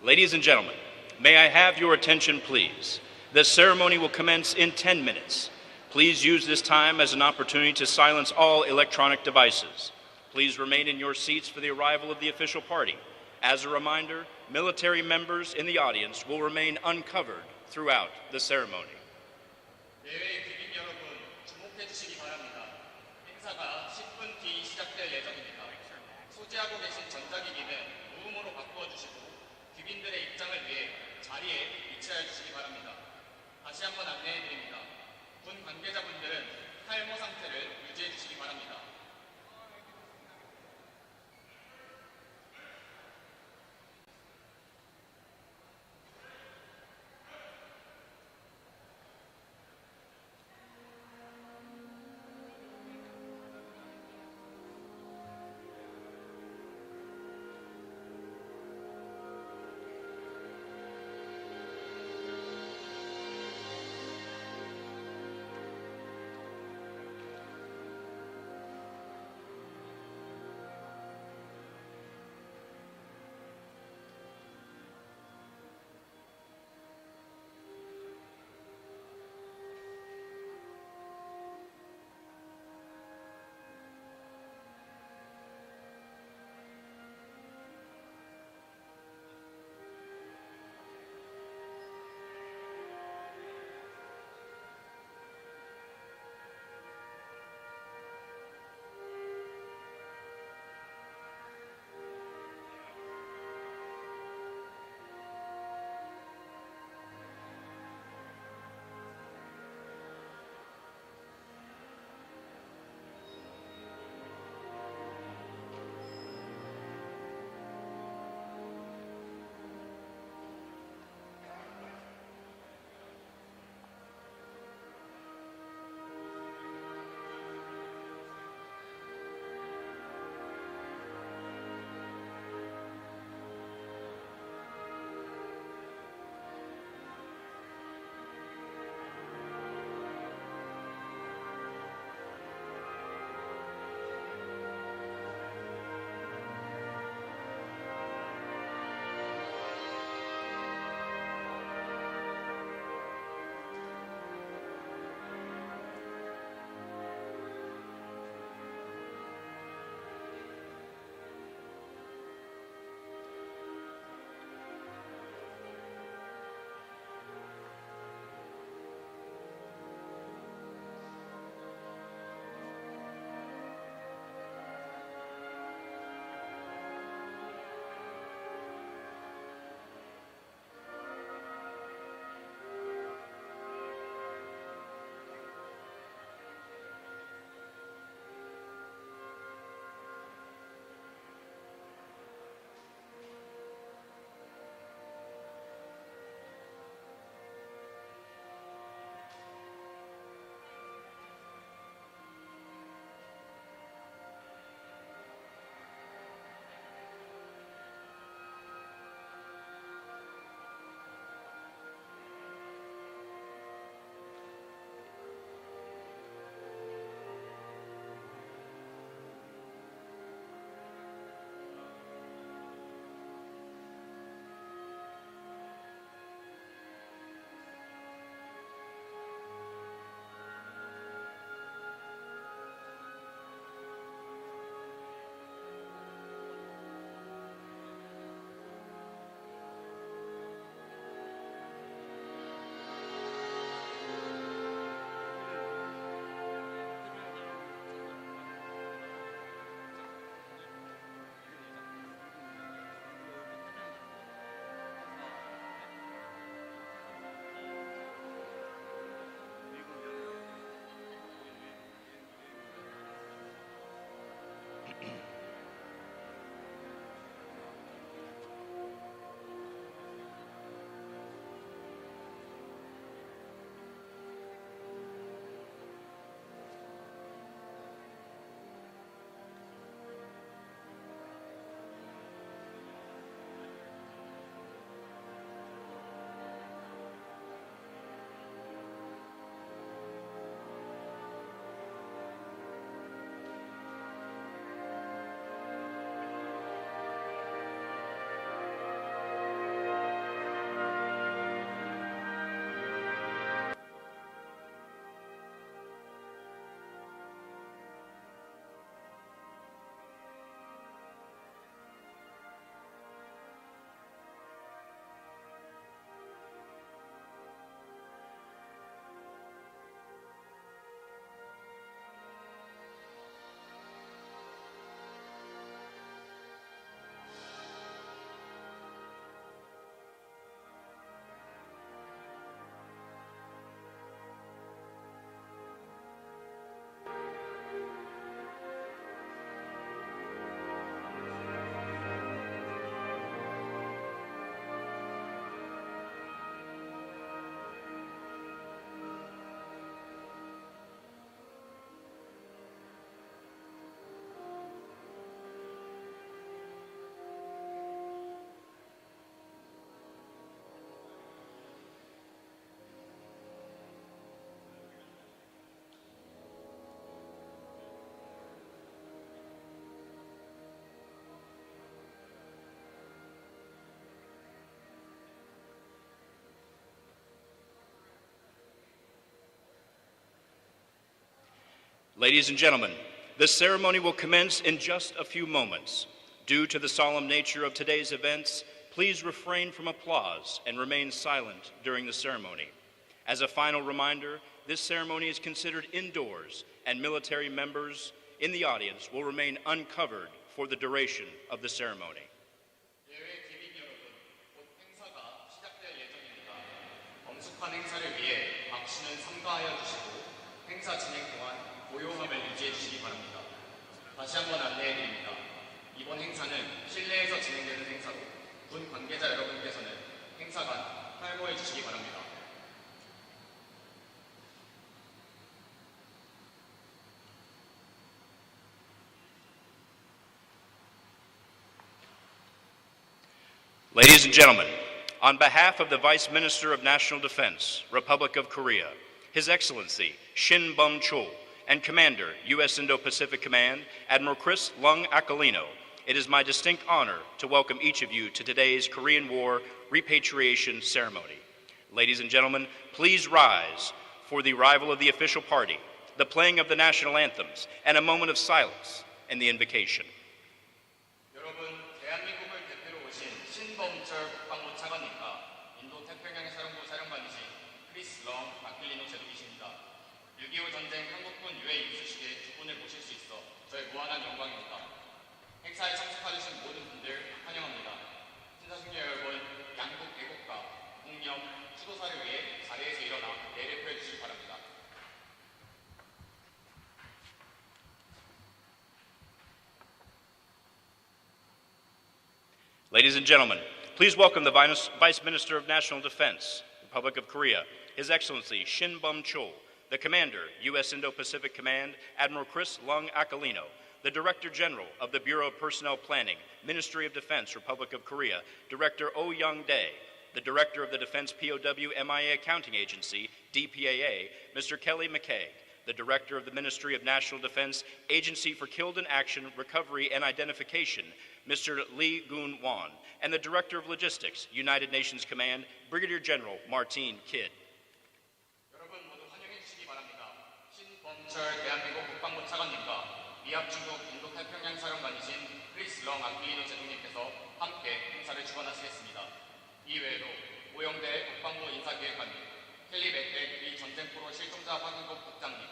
Ladies and gentlemen, may I have your attention, please? The ceremony will commence in 10 minutes. Please use this time as an opportunity to silence all electronic devices. Please remain in your seats for the arrival of the official party. As a reminder, military members in the audience will remain uncovered throughout the ceremony. 예외 귀빈 여러분, 주목해 주시기 바랍니다. 행사가 10분 뒤 시작될 예정입니다. 소지하고 계신 전자기기는 무음으로 바꾸어 주시고 귀빈들의 입장을 위해 자리에 위치하여 주시기 바랍니다. 다시 한번 안내해 드립니다. 군 관계자분들은 탈모 상태를 유지해 주시기 바랍니다. Ladies and gentlemen, the ceremony will commence in just a few moments. Due to the solemn nature of today's events, please refrain from applause and remain silent during the ceremony. As a final reminder, this ceremony is considered indoors, and military members in the audience will remain uncovered for the duration of the ceremony. 예외 기민 여러분, 곧 행사가 시작될 예정입니다. 엄숙한 행사를 위해 박수는 삼가하여 주시고 행사 진행 동안 고요함을 유지해 주시기 바랍니다. 다시 한번 안내해 드립니다. 이번 행사는 실내에서 진행되는 행사로 군 관계자 여러분께서는 행사간 탈모해 주시기 바랍니다. Ladies and gentlemen, on behalf of the Vice Minister of National Defense, Republic of Korea, His Excellency Shin Bum-chul, and Commander, U.S. Indo-Pacific Command, Admiral Chris Lung Aquilino, it is my distinct honor to welcome each of you to today's Korean War Repatriation ceremony. Ladies and gentlemen, please rise for the arrival of the official party, the playing of the national anthems, and a moment of silence and the invocation. 여러분, 대한민국을 대표로 오신 신범철 국방부 차관님과 인도 태평양 사령부 사령관이신 크리스 렁 아킬리노 제독이십니다. 6.25 전쟁 한국군 유해 인수식에 두 분을 모실 수 있어 저의 무한한 영광입니다. 행사에 참석하신 모든 분들 환영합니다. 신사숙녀 여러분, 양국 애국가, 공념, 추도사를 위해 자리에서 일어나 예를 펴주시기 바랍니다. Ladies and gentlemen, please welcome the Vice Minister of National Defense, Republic of Korea, His Excellency Shin Bum-chul, the Commander, U.S. Indo-Pacific Command, Admiral Chris Lung Aquilino, the Director General of the Bureau of Personnel Planning, Ministry of Defense, Republic of Korea, Director Oh Young-dae, the Director of the Defense POW MIA Accounting Agency, DPAA, Mr. Kelly McKay, the Director of the Ministry of National Defense Agency for Killed in Action, Recovery, and Identification, Mr. Lee Gun-won, and the Director of Logistics, United Nations Command, Brigadier General Martine Kidd. 여러분 모두 환영해 주시기 바랍니다. 신범철 대한민국 국방부 차관님과 미합 중국 인도 태평양 사령관이신 크리스 렁 아킬리노 제독님께서 함께 행사를 주관하시겠습니다. 이외에도 오영대 국방부 인사기획관님, 켈리 맥백 미 전쟁포로 실종자 확인국 국장님,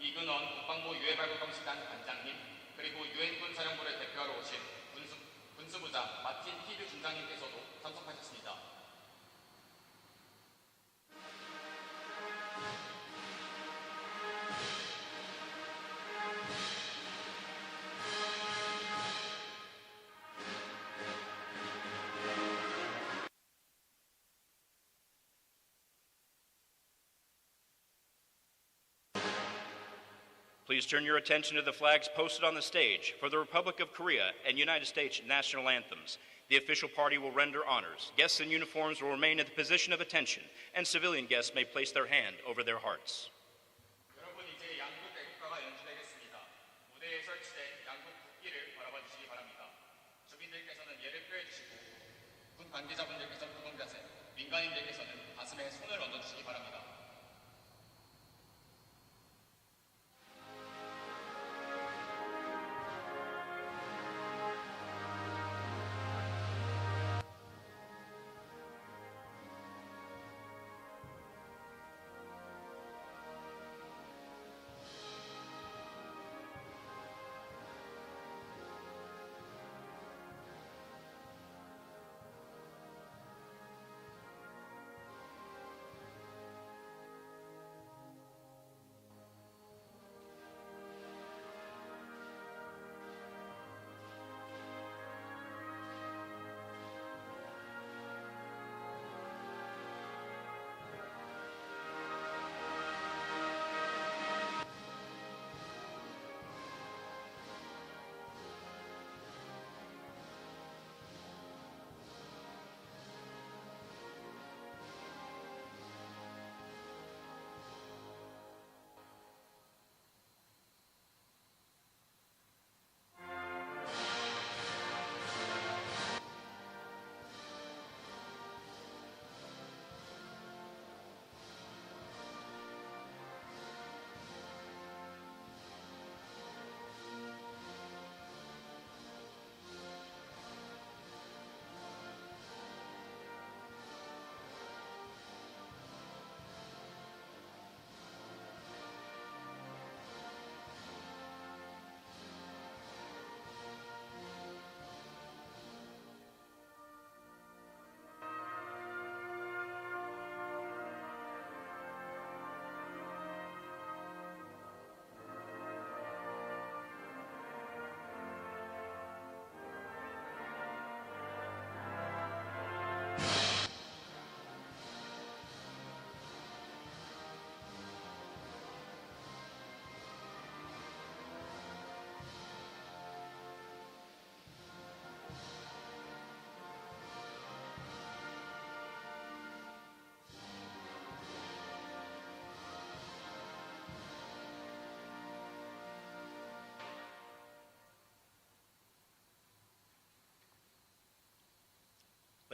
이근원 국방부 유해발굴감식단 단장님, 그리고 유엔군 사령부를 대표하러 오신 군수부장 마틴 히드 중장님께서도 참석하셨습니다. Please turn your attention to the flags posted on the stage for the Republic of Korea and United States national anthems. The official party will render honors. Guests in uniforms will remain at the position of attention, and civilian guests may place their hand over their hearts. 여러분 이제 양국 애국가가 연주되겠습니다. 무대에 설치된 양국 국기를 바라봐 주시기 바랍니다. 주민들께서는 예를 표해 주시고 군 관계자분들께서 구동 자세, 민간인들께서는 가슴에 손을 얹어 주시기 바랍니다.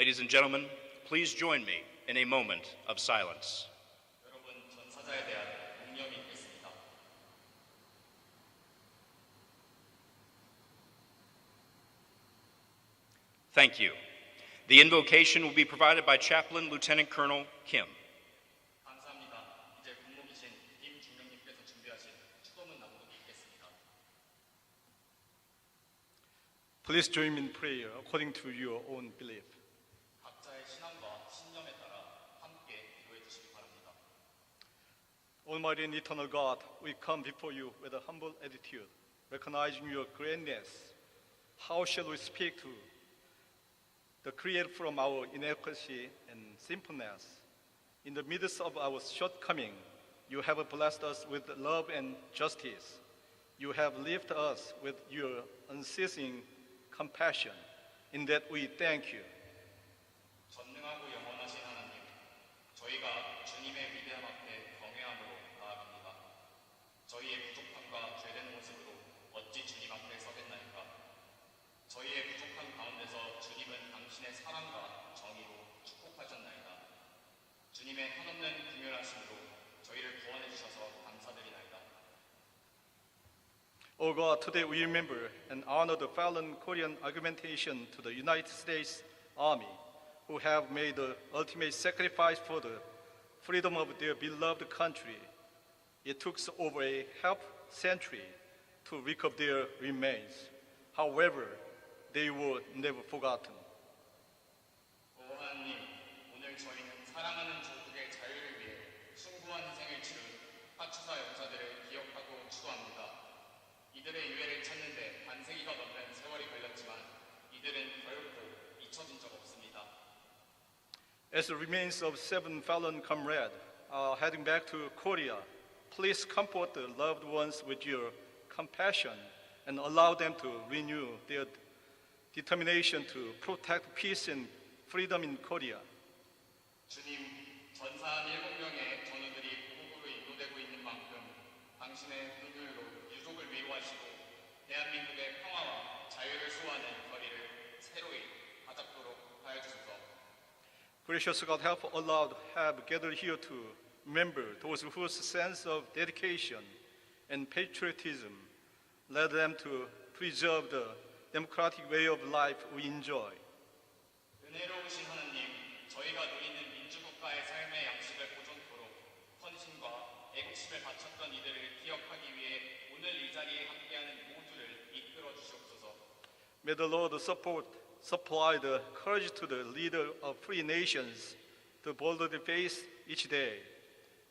Ladies and gentlemen, please join me in a moment of silence. 여러분, 전사자에 대한 묵념이 있겠습니다. Thank you. The invocation will be provided by Chaplain Lieutenant Colonel Kim. 감사합니다. 이제 군목이신 김 중령님께서 준비하신 축도문 낭독이 있겠습니다. Please join me in prayer according to your own belief. 각자의 신앙과 신념에 따라 함께 기도해 주시기 바랍니다. Almighty and eternal God, we come before you with a humble attitude, recognizing your greatness. How shall we speak to the Creator from our inadequacy and sinfulness? In the midst of our shortcoming, you have blessed us with love and justice. You have lifted us with your unceasing compassion. In that we thank you. 전능하고 영원하신 하나님, 저희가 주님의 위대함 앞에 경외함으로 나아갑니다. 저희의 부족함과 죄된 모습으로 어찌 주님 앞에 서겠나이까? 저희의 부족함 가운데서 주님은 당신의 사랑과 정의로 축복하셨나이다. 주님의 한없는 긍휼하심으로 저희를 구원해 주셔서 감사드리나이다. O God, today we remember and honor the fallen Korean augmentation to the United States Army, who have made the ultimate sacrifice for the freedom of their beloved country. It took over a half century to recover their remains. However, they were never forgotten. 오 하나님, 오늘 저희는 사랑하는 조국의 자유를 위해 숭고한 희생을 치른 하추사 용사들을 기억하고 추도합니다. 이들의 유해를 찾는데 반세기가 넘는 세월이 걸렸지만 이들은 결코 잊혀진 적 없습니다. As the remains of 7 fallen comrades are heading back to Korea, please comfort the loved ones with your compassion and allow them to renew their determination to protect peace and freedom in Korea. 주님, 전사한 7명의 전우들이 고국으로 인도되고 있는 만큼 당신의 긍휼로 유족을 위로하시고 대한민국의 평화와 자유를 수호하는 거리를 새로이 다잡도록 하여 주소서. Gracious God, help all have gathered here to remember those whose sense of dedication and patriotism led them to preserve the democratic way of life we enjoy. 은혜로우신 하나님, 저희가 누리는 민주국가의 삶의 양식을 보존토록 헌신과 애국심을 바쳤던 이들을 기억하기 위해 오늘 이 자리에 함께하는 모두를 이끌어 주시옵소서. May the Lord supply the courage to the leader of free nations to boldly face each day,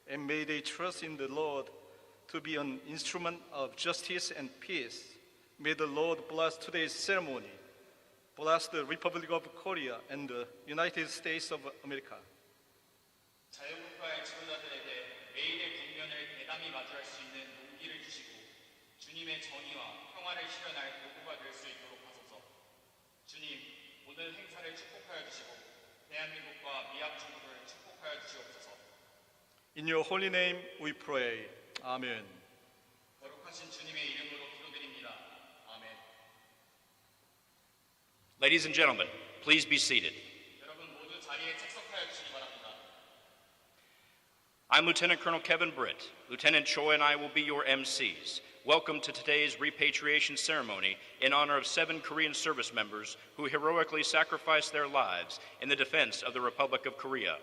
and may they trust in the Lord to be an instrument of justice and peace. May the Lord bless today's ceremony. Bless the Republic of Korea and the United States of America. 자유국가의 지도자들에게 매일의 국면을 대담히 마주할 수 있는 용기를 주시고 주님의 정의와 평화를 실현할 도구가 될 수 있도록 하소서. 주님, 오늘 행사를 축복하여 주시고 대한민국과 미합 중국을 축복하여 주시옵소서. In your holy name we pray. Amen. 거룩하신 주님의 이름으로 기도드립니다. 아멘. Ladies and gentlemen, please be seated. 여러분 모두 자리에 착석하여 주시기 바랍니다. I'm Lieutenant Colonel Kevin Britt. Lieutenant Choi and I will be your MCs. Welcome to today's repatriation ceremony in honor of 7 Korean service members who heroically sacrificed their lives in the defense of the Republic of Korea.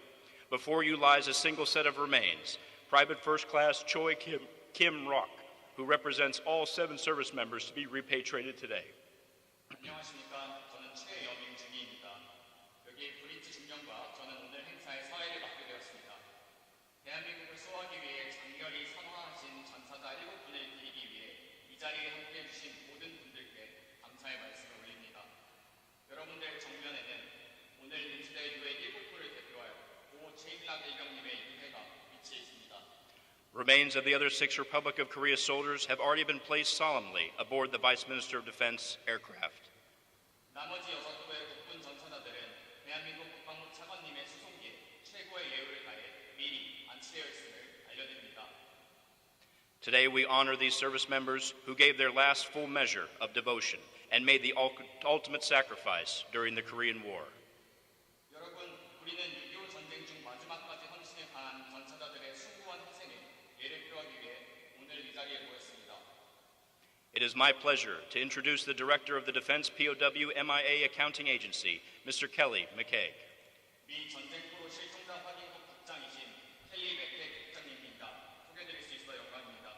Before you lies a single set of remains, Private First Class Choi Kim Rock, who represents all 7 service members to be repatriated today. 안녕하십니까. 저는 최여민 중위입니다. 여기 브리트 중령과 저는 오늘 행사의 사회를 맡게 되었습니다. 대한민국을 수호하기 위해 장렬히 선화하신 전사자 7분을 드리기 위해 이 자리에 함께해 주신 모든 분들께 감사의 말씀을 올립니다. 여러분들 정면에는 오늘 인수대 유해 7포를 대표하여 고 최일락 일병님의 유해가 위치해 있습니다. Remains of the other 6 Republic of Korea soldiers have already been placed solemnly aboard the Vice Minister of Defense aircraft. 나머지 6도의 국군 전사자들은 대한민국 국방부 차관님의 수송기에 최고의 예우를 다해 미리 안치되어 있음을 알려드립니다. Today we honor these service members who gave their last full measure of devotion and made the ultimate sacrifice during the Korean War. 우리는 6.25 전쟁 중 마지막까지 헌신에 강한 전사자들의 숭고한 희생에 예를 표하기 위해 오늘 이 자리에 모였습니다. It is my pleasure to introduce the Director of the Defense POW MIA Accounting Agency, Mr. Kelly McKay. 미 전쟁포로 실종자 확인국 국장이신 켈리 맥케이 국장님입니다. 소개드릴 수 있어 영광입니다.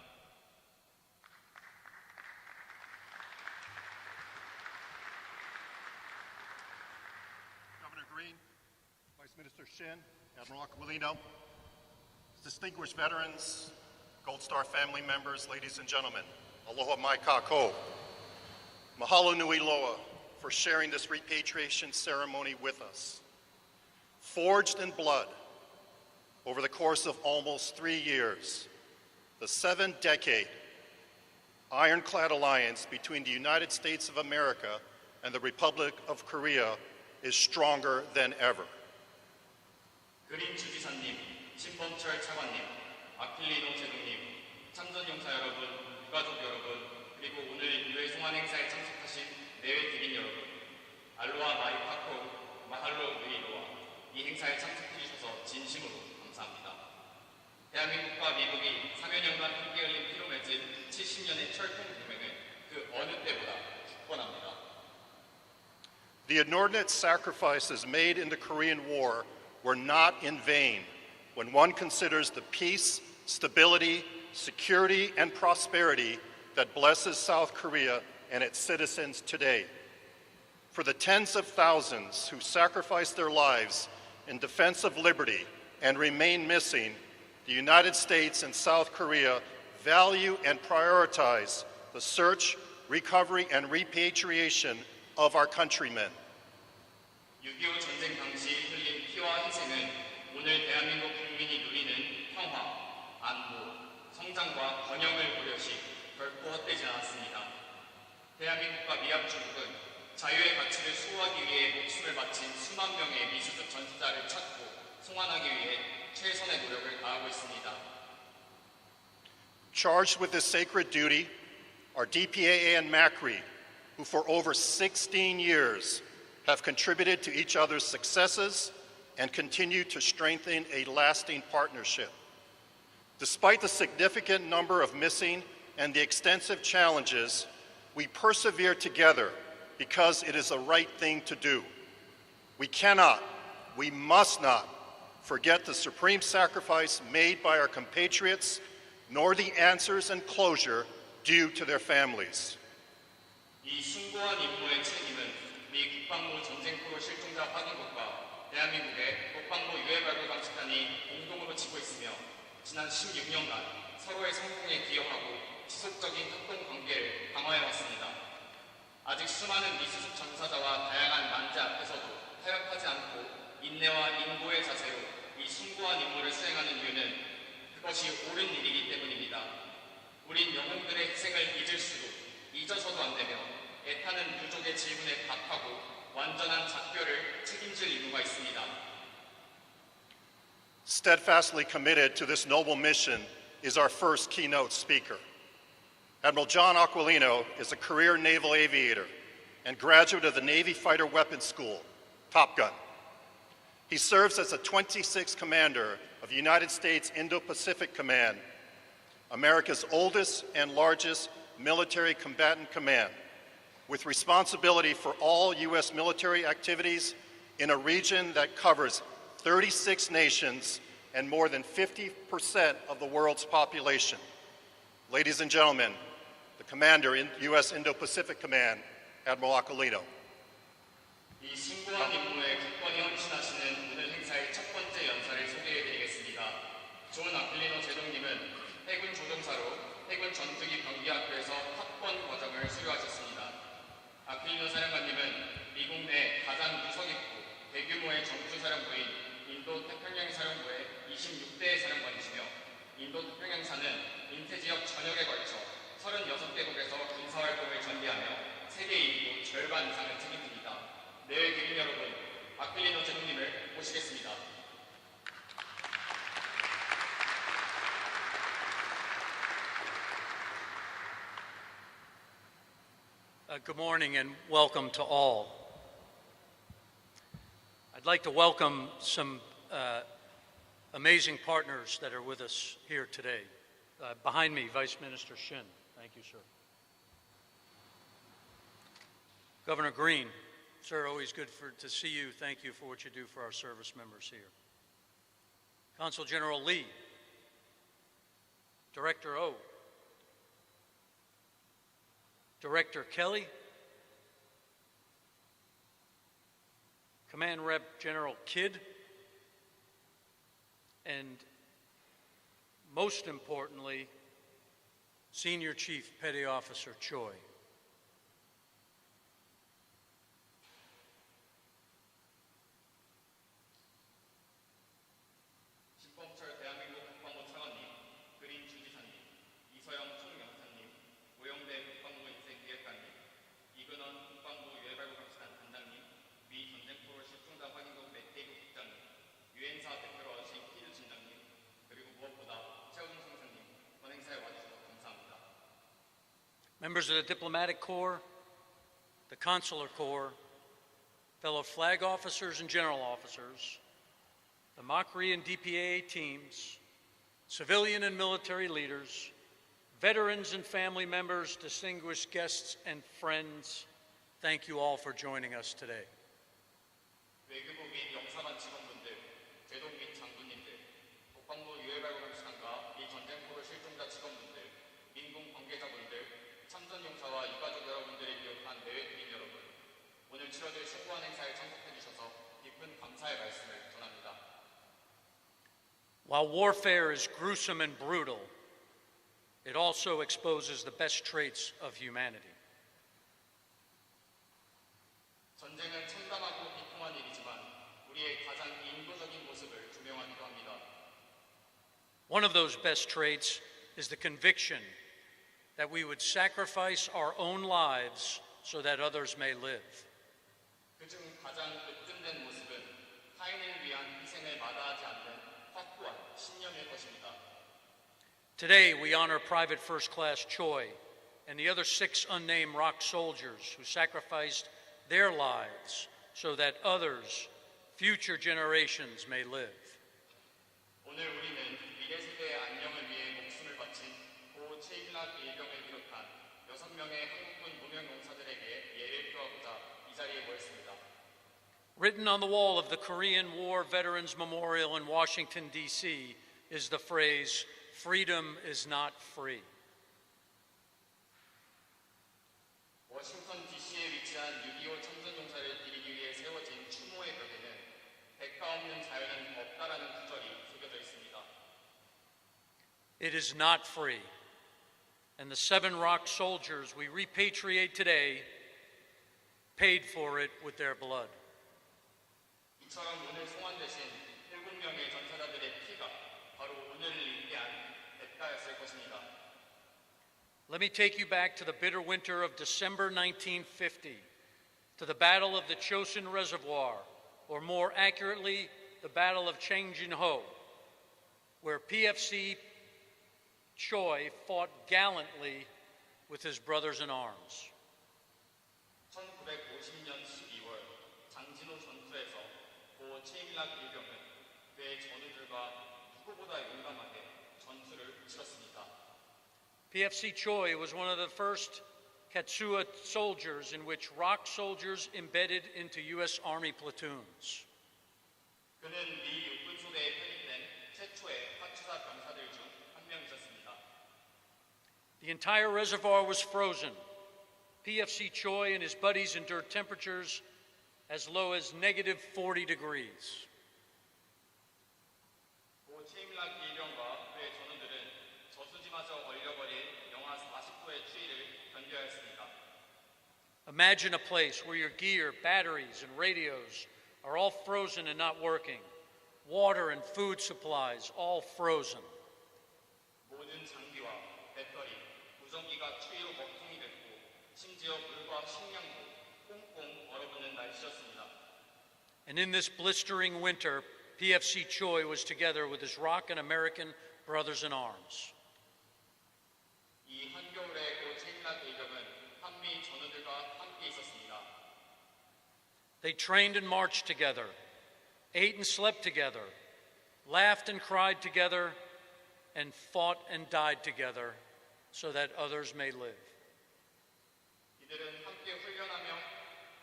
Governor Green, Vice Minister Shin, Admiral Aquilino, distinguished veterans, Gold Star family members, ladies and gentlemen, aloha mai kako. Mahalo nui loa for sharing this repatriation ceremony with us. Forged in blood over the course of almost 3 years, the 7-decade ironclad alliance between the United States of America and the Republic of Korea is stronger than ever. 그린 주지사님, 신범철 차관님, 아킬리노 제동님, 참전용사 여러분, 유가족 여러분, 그리고 오늘 유해 송환 행사에 참석하신 내외 기린 여러분, 알로하 마이파코, 마할로 누이로와 이 행사에 참석해 주셔서 진심으로 감사합니다. 대한민국과 미국이 3여년간 함께 흘린 피로 맺은 70년의 철통 동맹을 그 어느 때보다 굳건합니다. The inordinate sacrifices made in the Korean War were not in vain when one considers the peace, stability, security, and prosperity that blesses South Korea and its citizens today. For the tens of thousands who sacrificed their lives in defense of liberty and remain missing, the United States and South Korea value and prioritize the search, recovery, and repatriation of our countrymen. 6.25 전쟁 당시 흘린 피와 희생은 오늘 대한민국 국민이 누리는 평화, 안보, 성장과 번영을 고려시 결코 헛되지 않았습니다. 대한민국과 미합중국은 자유의 가치를 수호하기 위해 목숨을 바친 수만 명의 미수습 전사자를 찾고 송환하기 위해 최선의 노력을 다하고 있습니다. Charged with this sacred duty are DPAA and MACRI, who for over 16 years have contributed to each other's successes and continue to strengthen a lasting partnership. Despite the significant number of missing and the extensive challenges, we persevere together because it is the right thing to do. We cannot, we must not forget the supreme sacrifice made by our compatriots, nor the answers and closure due to their families. 이 숭고한 임무의 책임은 미 국방부 전쟁포로 실종자 확인국과 대한민국의 국방부 유해 발굴 감식단이 공동으로 지고 있으며 지난 16년간 서로의 성공에 기여하고 지속적인 협동 관계를 강화해 왔습니다. 아직 수많은 미수습 전사자와 다양한 난제 앞에서도 타협하지 않고 인내와 인고의 자세로 이 숭고한 임무를 수행하는 이유는 그것이 옳은 일이기 때문입니다. 우린 영웅들의 희생을 잊을 수도 잊어서도 안 되며 애타는 유족의 질문에 답하고 완전한 작별을 책임질 의무가 있습니다. Steadfastly committed to this noble mission is our first keynote speaker. Admiral John Aquilino is a career naval aviator and graduate of the Navy Fighter Weapons School, Top Gun. He serves as the 26th commander of the United States Indo-Pacific Command, America's oldest and largest military combatant command, with responsibility for all U.S. military activities in a region that covers 36 nations and more than 50% of the world's population. Ladies and gentlemen, the Commander in U.S. Indo-Pacific Command, Admiral Aquilino. 이 숭고한 임무에 굳건히 헌신하시는 오늘 행사의 첫 번째 연사를 소개해드리겠습니다. 존 아킬리노 제동님은 해군 조종사로 해군 전투기 병기학교에서 학번 과정을 수료하셨습니다. 아킬리노 사령관님은 미국 내 가장 유서 깊고 대규모의 전투사령부인 인도태평양 사령부의 26대 사령관이시며 인도태평양사는 인태지역 전역에 걸쳐 36개국에서 군사활동을 전개하며 세계 인구 절반 이상을 책임집니다. 내외 기린 여러분, 아킬리노 제동님을 모시겠습니다. Good morning and welcome to all. I'd like to welcome some amazing partners that are with us here today. Behind me, Vice Minister Shin. Thank you, sir. Governor Green, sir, always good to see you. Thank you for what you do for our service members here. Consul General Lee, Director O, Director Kelly, Command Rep General Kidd, and most importantly, Senior Chief Petty Officer Choi. Members of the Diplomatic Corps, the Consular Corps, fellow flag officers and general officers, the MACRI and DPAA teams, civilian and military leaders, veterans and family members, distinguished guests and friends, thank you all for joining us today. 외교부 및 영사관 직원분들, 제독 및 장군님들, 국방부 유해발굴감시단과 미 전쟁포로 실종자 직원분들, 민군 관계자분들, 참전용사와 유가족 여러분들을 비롯한 내외국민 여러분, 오늘 치러질 숭고한 행사에 참석해 주셔서 깊은 감사의 말씀을 전합니다. While warfare is gruesome and brutal, it also exposes the best traits of humanity. 전쟁은 참담하고 비통한 일이지만 우리의 가장 인도적인 모습을 조명하기도 합니다. One of those best traits is the conviction that we would sacrifice our own lives so that others may live. 그중 가장 으뜸된 모습은 타인을 위한 희생을 마다하지 않는 확고한 신념일 것입니다. Today we honor Private First Class Choi and the other 6 unnamed ROK soldiers who sacrificed their lives so that others, future generations, may live. 오늘 우리는 미래 세대의 안녕을 위해 목숨을 바친 고 최일락 일병을 비롯한 6명의 한국군 무명용사들에게 예를 표하고자 이 자리에 모였습니다. Written on the wall of the Korean War Veterans Memorial in Washington, D.C. is the phrase, "Freedom is not free." 워싱턴 DC에 위치한 6.25 참전용사를 기리기 위해 세워진 추모의 벽에는 대가 없는 자유는 없다라는 구절이 새겨져 있습니다. It is not free. And the 7 ROK soldiers we repatriate today paid for it with their blood. 이처럼 오늘 송환되신 7명의 전사자들의 피가 바로 오늘을 위한 대가였을 것입니다. Let me take you back to the bitter winter of December 1950, to the Battle of the Chosin Reservoir, or more accurately, the Battle of Changjin-ho, where PFC Choi fought gallantly with his brothers in arms. 1950년 12월 장진호 전투에서 고 최일락 일병은 그의 전우들과 누구보다 용감하게 전투를 치렀습니다. PFC Choi was one of the first Katsua soldiers in which ROK soldiers embedded into U.S. Army platoons. 그는 미 육군 소대에 편입된 최초의 카츠사 병사들 중 한 명이셨습니다. The entire reservoir was frozen. PFC Choi and his buddies endured temperatures as low as -40 degrees. 고 최일락 일병과 그의 전우들은 저수지마저 얼려버린 영하 40도의 추위를 견뎌야 했습니다. Imagine a place where your gear, batteries, and radios are all frozen and not working. Water and food supplies all frozen. 모든 장비와 배터리, 무전기가 추위로 먹통이 됐고 심지어 물과 식량도 꽁꽁 얼어붙는 날씨였습니다. And in this blistering winter, PFC Choi was together with his ROK and American brothers in arms. 이 한겨울에 고 최일락 일병은 한미 전우들과 함께 있었습니다. They trained and marched together, ate and slept together, laughed and cried together, and fought and died together so that others may live. 이들은 함께 훈련하며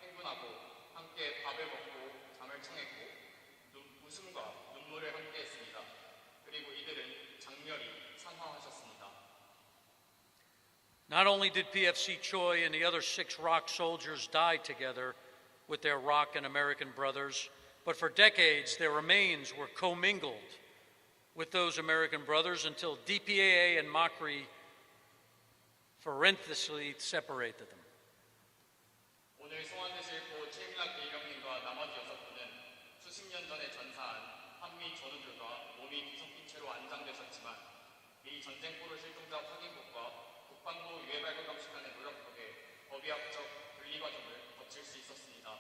행군하고 함께 밥을 먹고 잠을 청했고 웃음과 눈물을 함께 했습니다. 그리고 이들은 장렬히 산화하셨습니다. Not only did PFC Choi and the other 6 ROK soldiers die together with their ROK and American brothers, but for decades their remains were commingled with those American brothers until DPAA and Mockery forensially separated them. 오늘 소환되실 고 최민학 대령님과 나머지 6분은 수십 년 전에 전사한 한미 전우들과 몸이 뒤섞인 채로 안장되셨지만 미 전쟁포로 실종자 확인국과 국방부 유해발굴 감식관의 노력 덕에 법의학적 분리 과정을 거칠 수 있었습니다.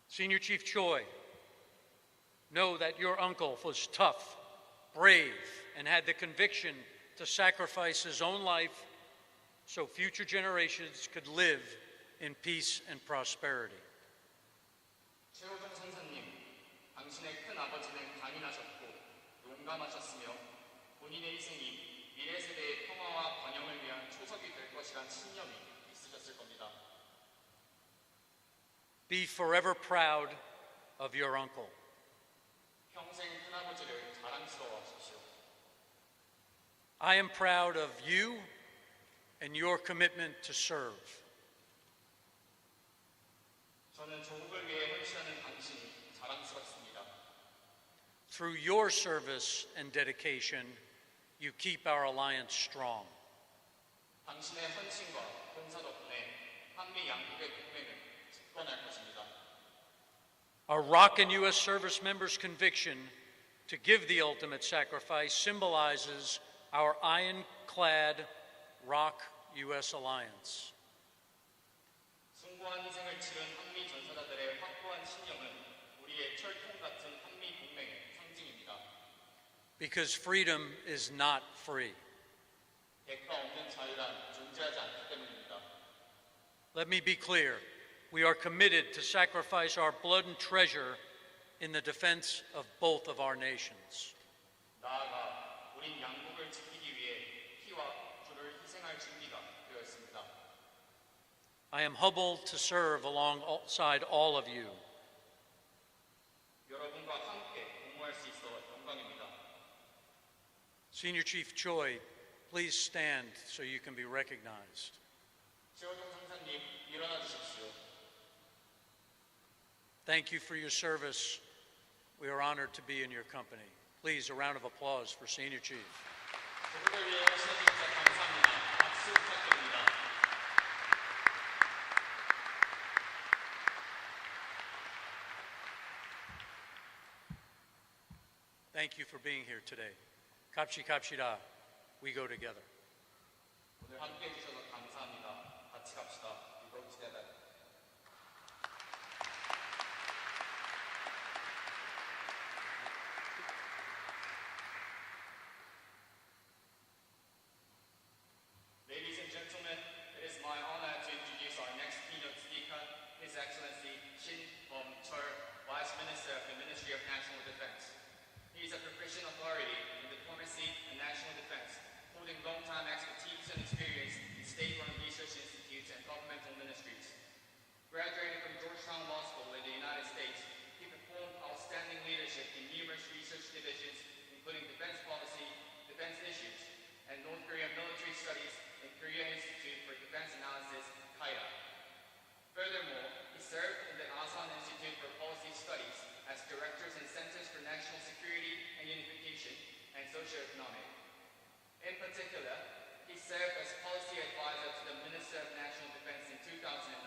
Senior Chief Choi, know that your uncle was tough, brave, and had the conviction to sacrifice his own life so future generations could live in peace and prosperity. 최호정 선사님, 당신의 큰 아버지는 강인하셨고 용감하셨으며 본인의 희생이 미래 세대의 평화와 번영을 위한 초석이 될 것이란 신념이 있으셨을 겁니다. Be forever proud of your uncle. 평생 큰아버지를 자랑스러워하십시오. I am proud of you and your commitment to serve. 저는 조국을 위해 헌신하는 당신이 자랑스럽습니다. Through your service and dedication, you keep our alliance strong. 당신의 헌신과 봉사 덕분에 한미 양국의 동맹을 집권할 것입니다. Our ROK and U.S. service members' conviction to give the ultimate sacrifice symbolizes our ironclad ROK-U.S. alliance. 숭고한 희생을 치른 한미 전사자들의 확고한 신념은 우리의 철통 같은 한미 동맹의 상징입니다. Because freedom is not free. 대가 없는 자유란 존재하지 않기 때문입니다. Let me be clear. We are committed to sacrifice our blood and treasure in the defense of both of our nations. 나아가 우린 양국을 지키기 위해 피와 부를 희생할 준비가 되어 있습니다. I am humbled to serve alongside all of you. 여러분과 함께 공모할 수 있어 영광입니다. Senior Chief Choi, please stand so you can be recognized. 최호정 상사님, 일어나 주십시오. Thank you for your service. We are honored to be in your company. Please, a round of applause for Senior Chief. 조국을 위해 헌신해 주셔서 감사합니다. 박수 부탁드립니다. Thank you for being here today. 갑시다. We go together. 오늘 함께 해주셔서 감사합니다. 같이 갑시다. We go together. Ladies and gentlemen, it is my honor to introduce our next keynote speaker, His Excellency Shin Chul, Vice Minister of the Ministry of National Defense. He is a proficient authority in diplomacy and national defense, holding long-time expertise and experience in state-run research institutes and governmental ministries. Graduating from Georgetown Law School in the United States, he performed outstanding leadership in numerous research divisions, including defense policy, defense issues, and North Korean military studies and Korea Institute for Defense Analysis, KAIDA. Furthermore, he served in the ASEAN Institute for Policy Studies as directors in Centers for National Security and Unification and Socioeconomic. In particular, he served as policy advisor to the Minister of National Defense in 2009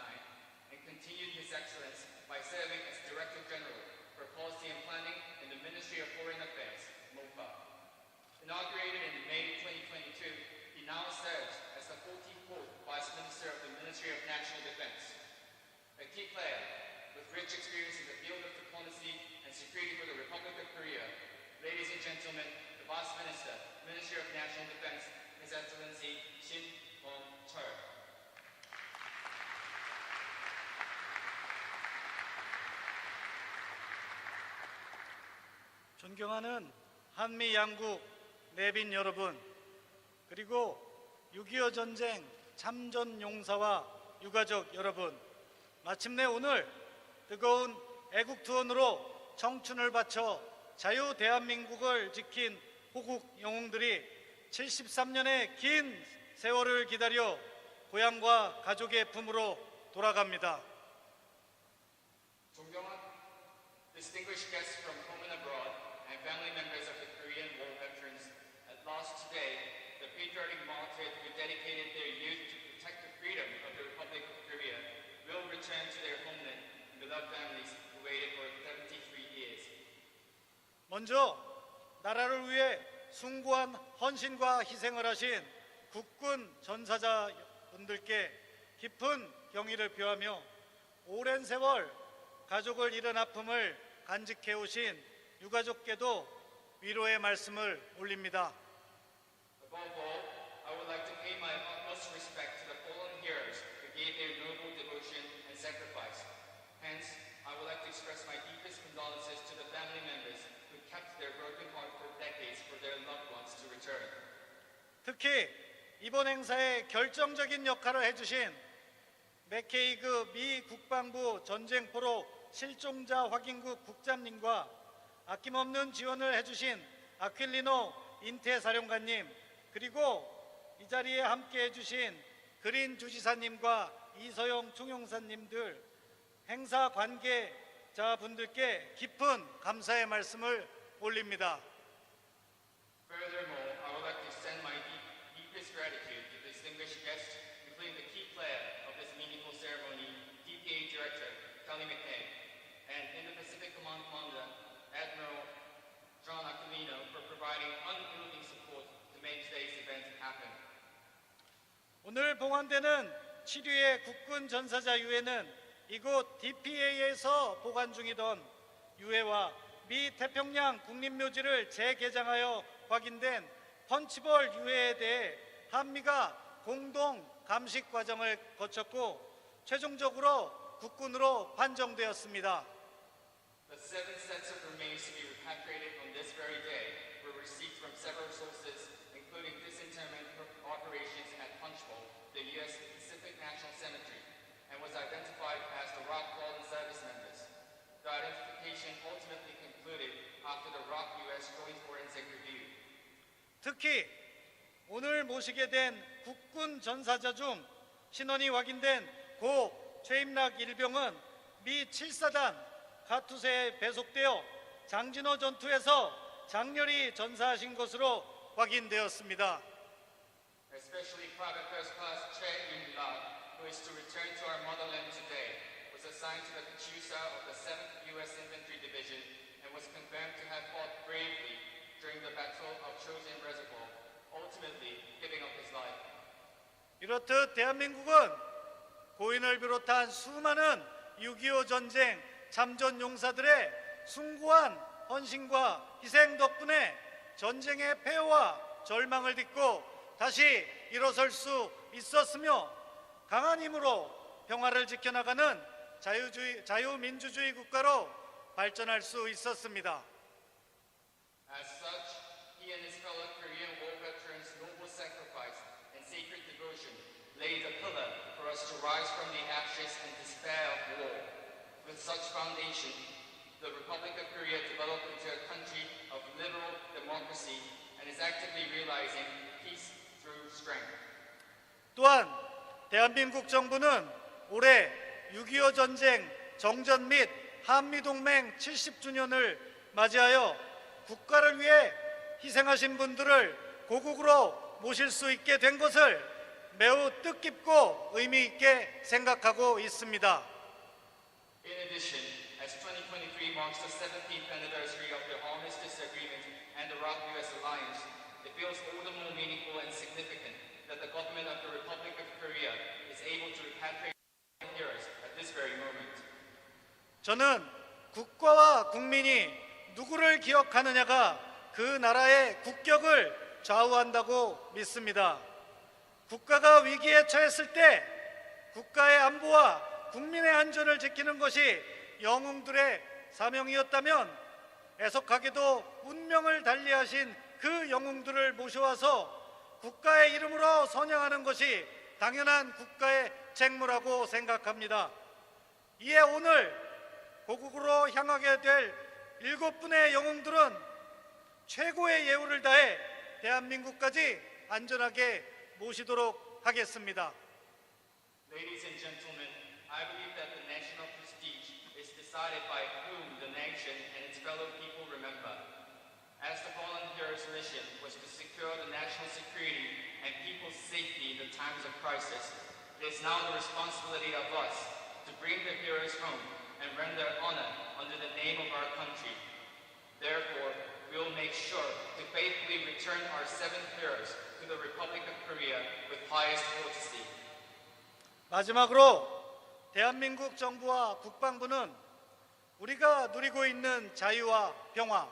and continued his excellence by serving as Director General for Policy and Planning in the Ministry of Foreign Affairs, MOFA. Inaugurated in May 2022, he now serves as the 44th Vice Minister of the Ministry of National Defense. A key player with rich experience in the field of diplomacy and security for the Republic of Korea, ladies and gentlemen, the Vice Minister, Ministry of National Defense, His Excellency Shin Chul. 존경하는 한미 양국 내빈 여러분, 그리고 6.25 전쟁 참전 용사와 유가족 여러분, 마침내 오늘 뜨거운 애국 투혼으로 청춘을 바쳐 자유 대한민국을 지킨 호국 영웅들이 73년의 긴 세월을 기다려 고향과 가족의 품으로 돌아갑니다. 존경한 distinguished guests from home and abroad and family members of the Korean War veterans, at last today, the patriotic martyrs who dedicated their youth to protect the freedom of the Republic of Korea will return to their homeland and beloved families who waited for 73 years. 먼저 나라를 위해 숭고한 헌신과 희생을 하신 국군 전사자분들께 깊은 경의를 표하며 오랜 세월 가족을 잃은 아픔을 간직해 오신 유가족께도 위로의 말씀을 올립니다. Above all, I would like to pay my utmost respect to the fallen heroes who gave their noble devotion and sacrifice. Hence, I would like to express my deepest condolences to the family members who kept their broken heart for decades for their loved ones to return. 특히 이번 행사에 결정적인 역할을 해주신 맥케이그 미 국방부 전쟁포로 실종자 확인국 국장님과 아낌없는 지원을 해주신 아퀼리노 인태사령관님, 그리고 이 자리에 함께 해주신 그린 주지사님과 이서영 총영사님들, 행사 관계자분들께 깊은 감사의 말씀을 올립니다. Furthermore, I would like to extend my deepest gratitude to distinguished guests, including the key player of this meaningful ceremony, DPA Director Kelly McKay, and Indo-Pacific Command Commander Admiral John Aquilino for providing unyielding support to make today's event happen. 오늘 봉헌되는 7위의 국군 전사자 유해는 이곳 DPA에서 보관 중이던 유해와 미 태평양 국립묘지를 재개장하여 확인된 펀치볼 유해에 대해 한미가 공동 감식 과정을 거쳤고 최종적으로 국군으로 판정되었습니다. The 7 sets of remains to be repatriated on this very day were received from several sources, including disinterment operations at Punchbowl, the U.S. Pacific National Cemetery, and was identified as the ROK fallen service members. The identification ultimately concluded after the ROK U.S. Joint Forensic Review. 특히 오늘 모시게 된 국군 전사자 중 신원이 확인된 고 최임락 일병은 미 7사단 가투세에 배속되어 장진호 전투에서 장렬히 전사하신 것으로 확인되었습니다. Especially Private First Class Che Yun-la, who is to return to our motherland today, was assigned to the Kachusa of the 7th U.S. Infantry Division and was confirmed to have fought bravely during the Battle of Chosin Reservoir, ultimately giving up his life. 이렇듯 대한민국은 고인을 비롯한 수많은 6.25 전쟁 참전 용사들의 숭고한 헌신과 희생 덕분에 전쟁의 폐허와 절망을 딛고 다시 일어설 수 있었으며 강한 힘으로 평화를 지켜나가는 자유민주주의 국가로 발전할 수 있었습니다. As such, he and his fellow Korean war veterans' noble sacrifice and sacred devotion laid a pillar for us to rise from the ashes and despair of war. With such foundation, the Republic of Korea developed into a country of liberal democracy and is actively realizing peace through strength. 또한 대한민국 정부는 올해 6.25 전쟁 정전 및 한미동맹 70주년을 맞이하여 국가를 위해 희생하신 분들을 고국으로 모실 수 있게 된 것을 매우 뜻깊고 의미 있게 생각하고 있습니다. In addition, as 2023 marks the 17th anniversary of the Armistice Agreement and the ROK-US alliance, it feels all the more meaningful and significant that the government of the Republic of Korea is able to repatriate heroes at this very moment. 저는 국가와 국민이 누구를 기억하느냐가 그 나라의 국격을 좌우한다고 믿습니다. 국가가 위기에 처했을 때 국가의 안보와 국민의 안전을 지키는 것이 영웅들의 사명이었다면 애석하게도 운명을 달리하신 그 영웅들을 모셔와서 국가의 이름으로 선양하는 것이 당연한 국가의 책무라고 생각합니다. 이에 오늘 고국으로 향하게 될 7분의 영웅들은 최고의 예우를 다해 대한민국까지 안전하게 모시도록 하겠습니다. Ladies and gentlemen, I believe that the national prestige is decided by whom the nation and its fellow people remember. As the fallen hero's mission was to secure the national security and people's safety in the times of crisis, it is now the responsibility of us to bring the heroes home and render honor under the name of our country. Therefore, we will make sure to faithfully return our 7 heroes to the Republic of Korea with highest courtesy. 마지막으로 대한민국 정부와 국방부는 우리가 누리고 있는 자유와 평화,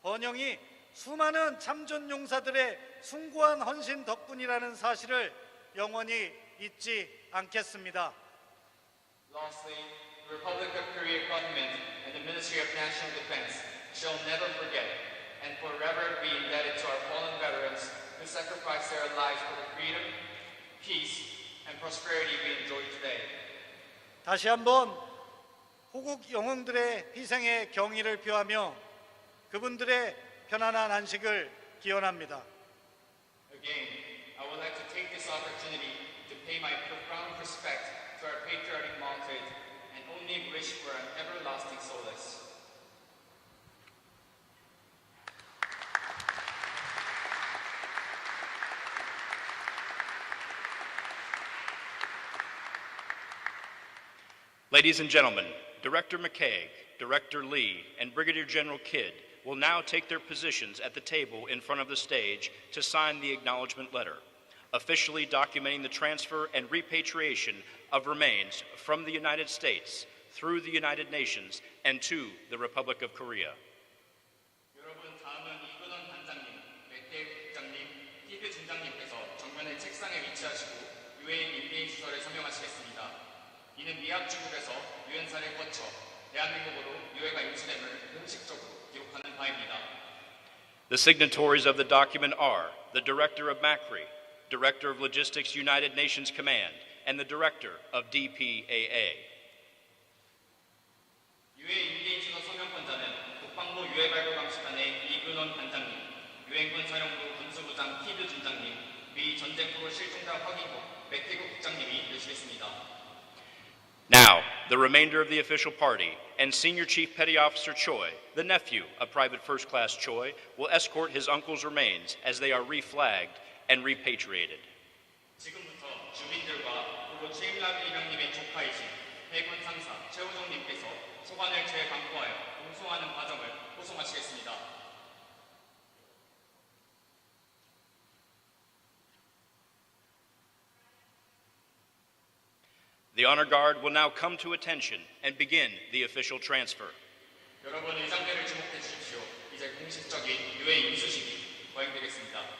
번영이 수많은 참전 용사들의 숭고한 헌신 덕분이라는 사실을 영원히 잊지 않겠습니다. Lastly, the Republic of Korea government and the Ministry of National Defense shall never forget and forever be indebted to our fallen veterans who sacrificed their lives for the freedom, peace, and prosperity we enjoy today. 다시 한번 호국 영웅들의 희생에 경의를 표하며 그분들의 편안한 안식을 기원합니다. Again, I would like to take this opportunity to pay my profound respect to our patriotic martyrs and only wish for an everlasting solace. Ladies and gentlemen, Director McCaig, Director Lee, and Brigadier General Kidd will now take their positions at the table in front of the stage to sign the acknowledgement letter, officially documenting the transfer and repatriation of remains from the United States through the United Nations and to the Republic of Korea. 여러분, 다음은 이근원 단장님, 맥케이 국장님, 티드 중장님께서 정면의 책상에 위치하시고 유엔 임대인 주소를 서명하시겠습니다. 이는 미합중국에서 유엔사를 거쳐 대한민국으로 유해가 인수됨을 공식적으로 기록하는 바입니다. The signatories of the document are the Director of MACRI, Director of Logistics United Nations Command, and the Director of DPAA. 유해 임대인 주소 서명권자는 국방부 유해발굴감시단의 이근원 단장님, 유엔군 사령부 군수부장 티드 중장님, 미 전쟁포로 실종자 확인국 맥태국 국장님이 되시겠습니다. Now, the remainder of the official party and Senior Chief Petty Officer Choi, the nephew of Private First Class Choi, will escort his uncle's remains as they are reflagged and repatriated. 지금부터 주민들과 그리고 최임락 일병님의 조카이신 해군 상사 최우정님께서 소관을 재감포하여 공송하는 과정을 호송하시겠습니다. The honor guard will now come to attention and begin the official transfer. 여러분 의장대를 주목해 주십시오. 이제 공식적인 유해 인수식이 거행되겠습니다.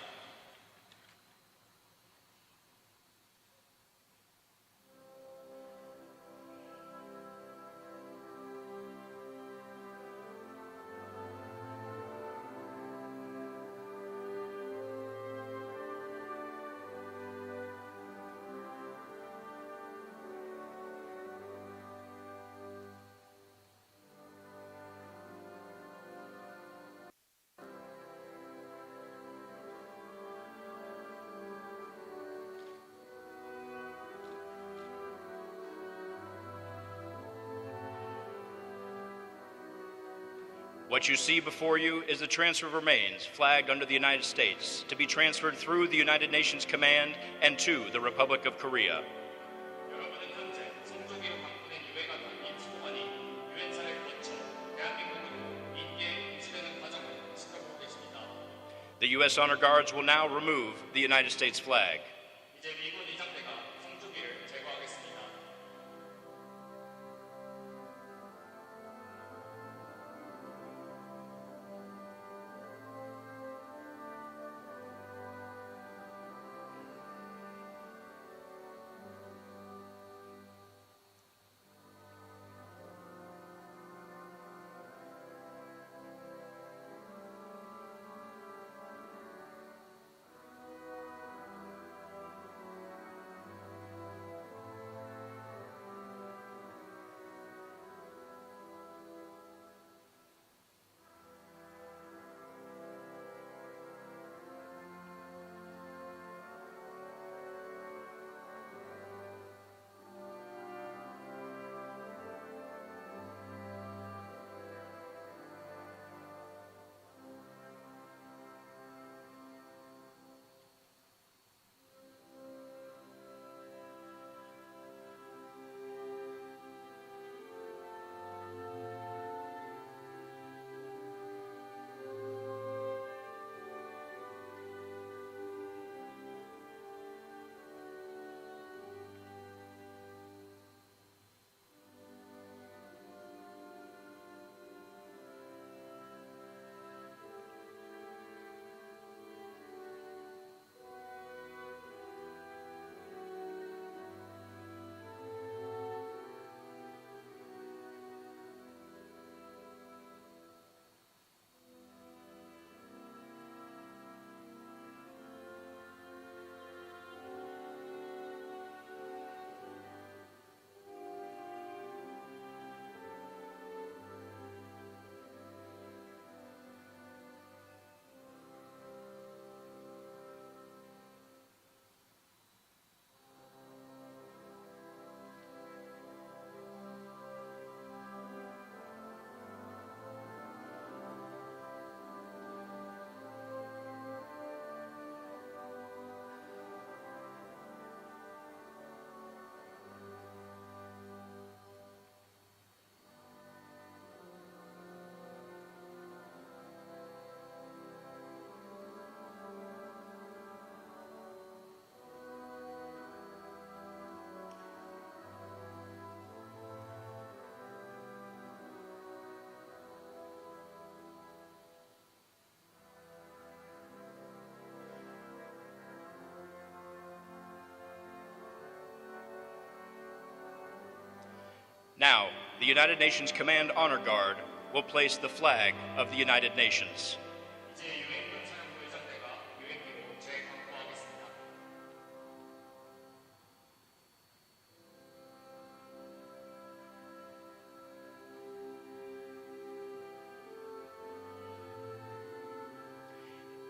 What you see before you is the transfer of remains flagged under the United States to be transferred through the United Nations Command and to the Republic of Korea. 여러분은 현재 성조기로 감포된 유해가 담긴 수호관이 유엔사를 거쳐 대한민국으로 인계에 인수되는 과정을 지켜보고 계십니다. The U.S. Honor Guards will now remove the United States flag. 이제 미군 의장대가 성조기를 제거하겠습니다. Now, the United Nations Command Honor Guard will place the flag of the United Nations. 이제 유엔군 사령부 의장대가 유엔기로 재광포하겠습니다.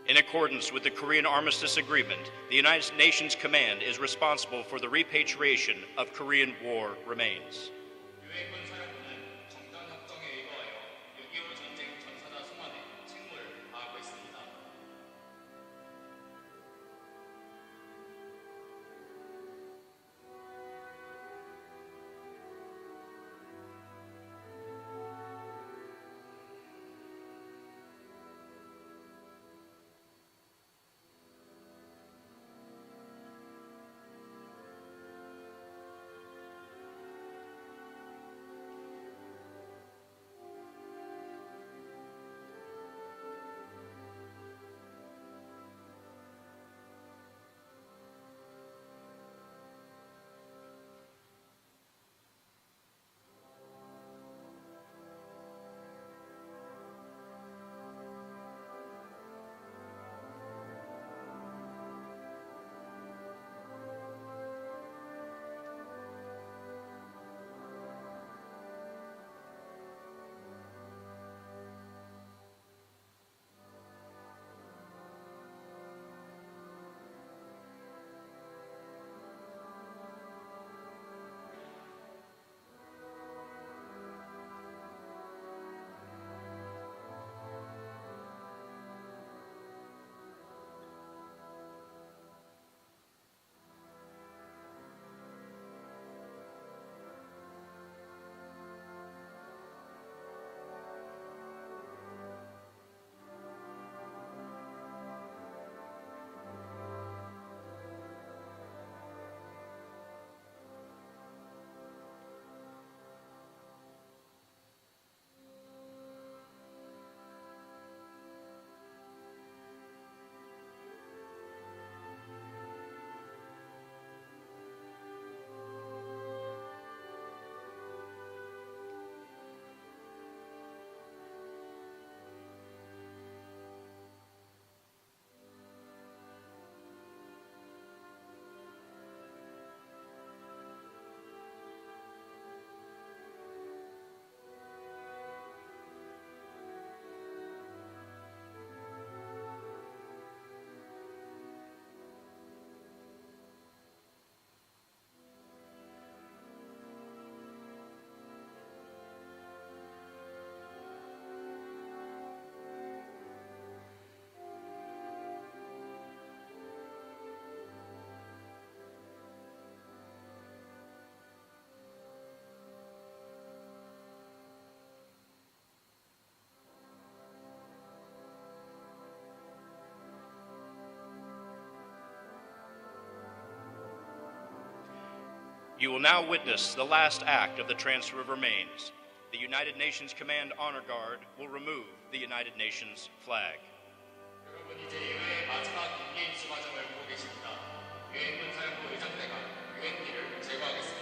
In accordance with the Korean Armistice Agreement, the United Nations Command is responsible for the repatriation of Korean War remains. 유엔군 사령부는 정전 협정에 의거하여 6.25 전쟁 전사자 송환에 책무를 다하고 있습니다. You will now witness the last act of the transfer of remains. The United Nations Command Honor Guard will remove the United Nations flag. 여러분 이제 예외의 마지막 인계 인수 과정을 보고 계십니다. 유엔군 사령부 의장대가 유엔기를 제거하겠습니다.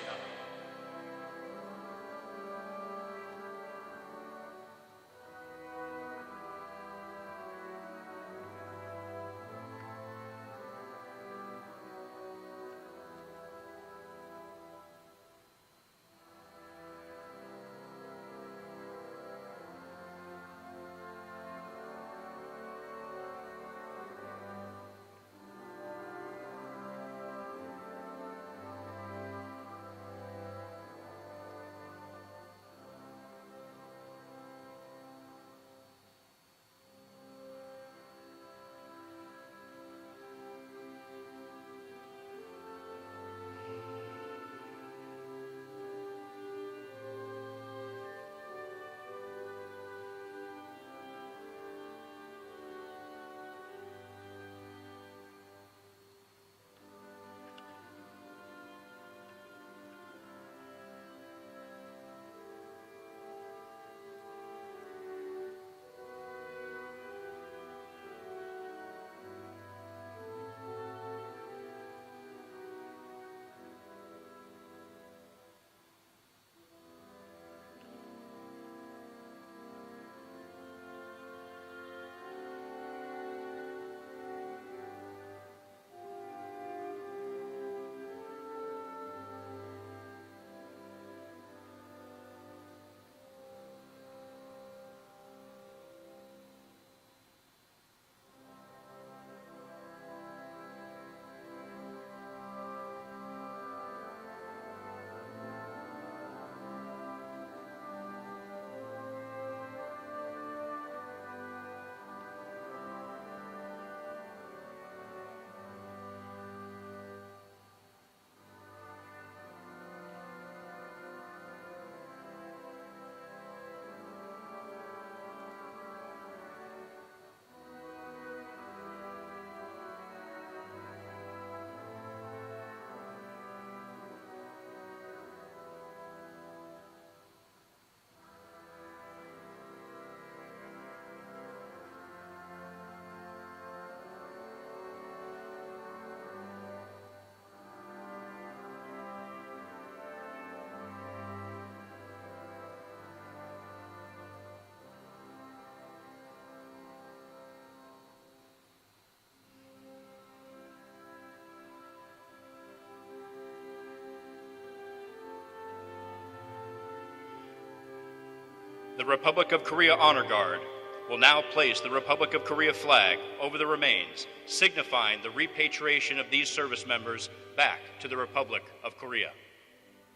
The Republic of Korea Honor Guard will now place the Republic of Korea flag over the remains, signifying the repatriation of these service members back to the Republic of Korea.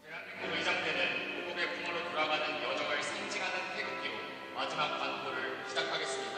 대한민국 의장대는 고국의 부모로 돌아가는 여정을 상징하는 태극기로 마지막 반포를 시작하겠습니다.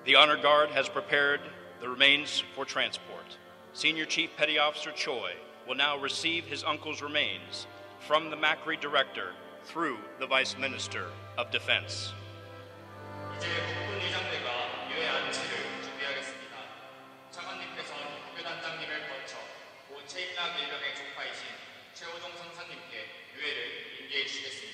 The Honor Guard has prepared the remains for transport. Senior Chief Petty Officer Choi will now receive his uncle's remains from the Macri Director through the Vice Minister of Defense. 이제 국군 의장대가 유해 안치를 준비하겠습니다. 차관님께서는 국교단장님을 거쳐 고 최임락 일병의 조카이신 최호종 상사님께 유해를 인계해 주시겠습니다.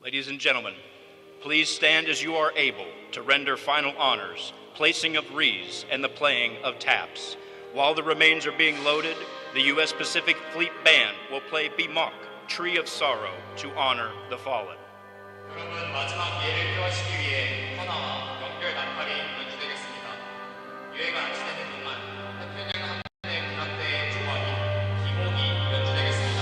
Ladies and gentlemen, please stand as you are able to render final honors, placing of wreaths, and the playing of taps. While the remains are being loaded, the U.S. Pacific Fleet Band will play Bimok, Tree of Sorrow, to honor the fallen. 여러분, 마지막 예를 표하시기 위해 헌화와 연결 나팔이 연주되겠습니다. 유해가 안치되는 동안 태평양 한편의 군함대의 조각이 기목이 연주되겠습니다.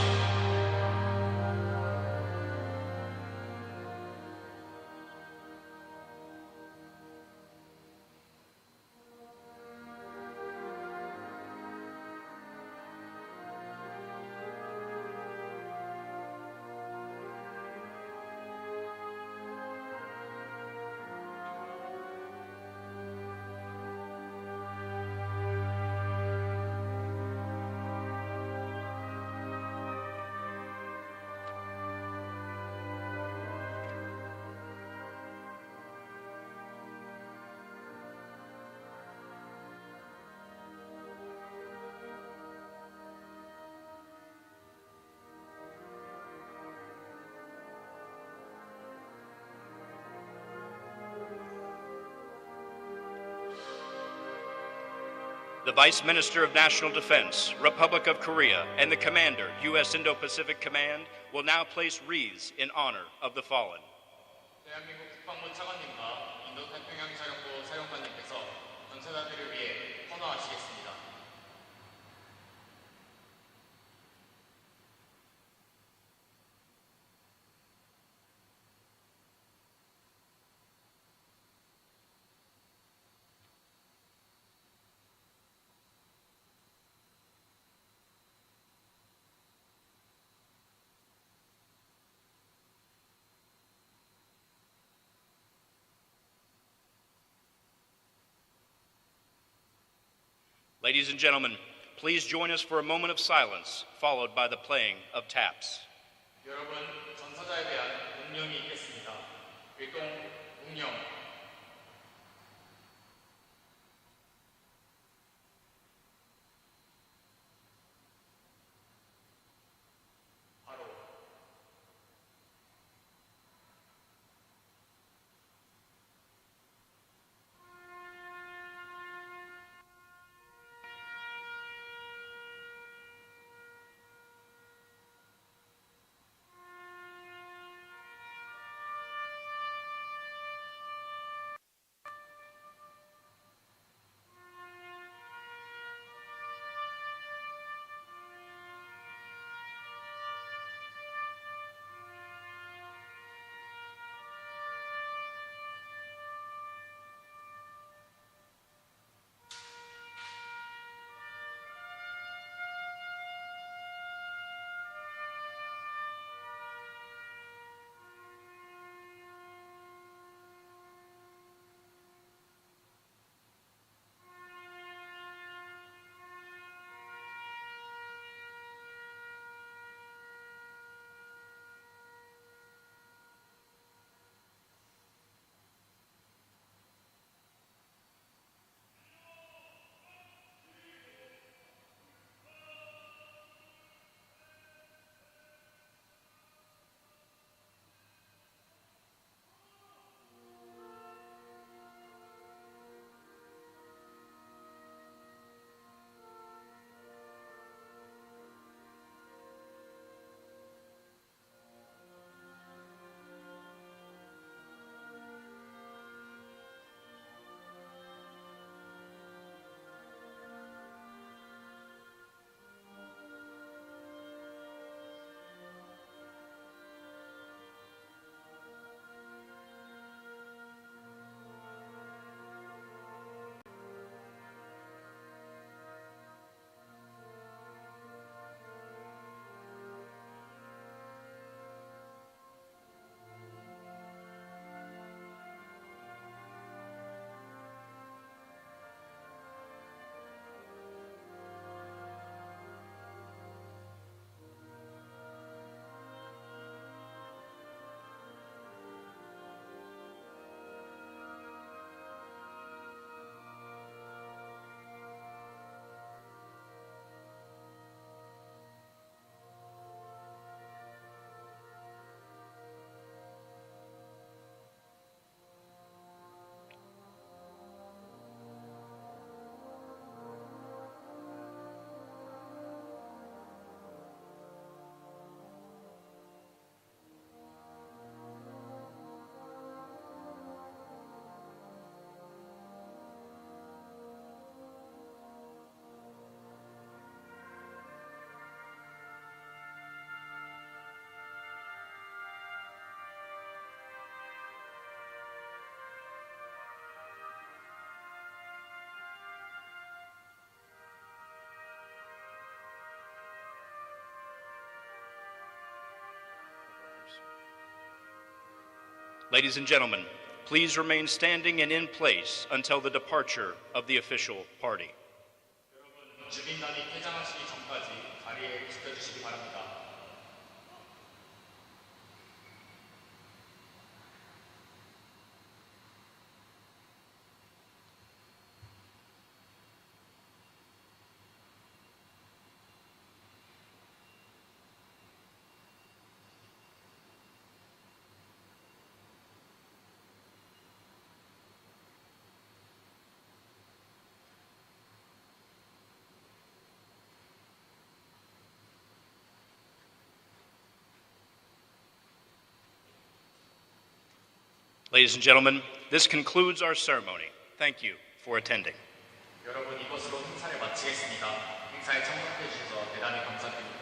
The Vice Minister of National Defense, Republic of Korea, and the Commander, U.S. Indo-Pacific Command, will now place wreaths in honor of the fallen. 대한민국 국방부 차관님과 인도太平洋사령부 사령관님께서 전사자들을 위해 헌화하시겠습니다. Ladies and gentlemen, please join us for a moment of silence, followed by the playing of taps. 여러분, 전사자에 대한 웅령이 있겠습니다. 일동 웅령. 바로. Ladies and gentlemen, please remain standing and in place until the departure of the official party. 주민단이 퇴장하시기 전까지 자리에 지켜주시기 바랍니다. Ladies and gentlemen, this concludes our ceremony. Thank you for attending. 여러분, 이것으로 행사를 마치겠습니다. 행사에 참석해 주셔서 대단히 감사드립니다.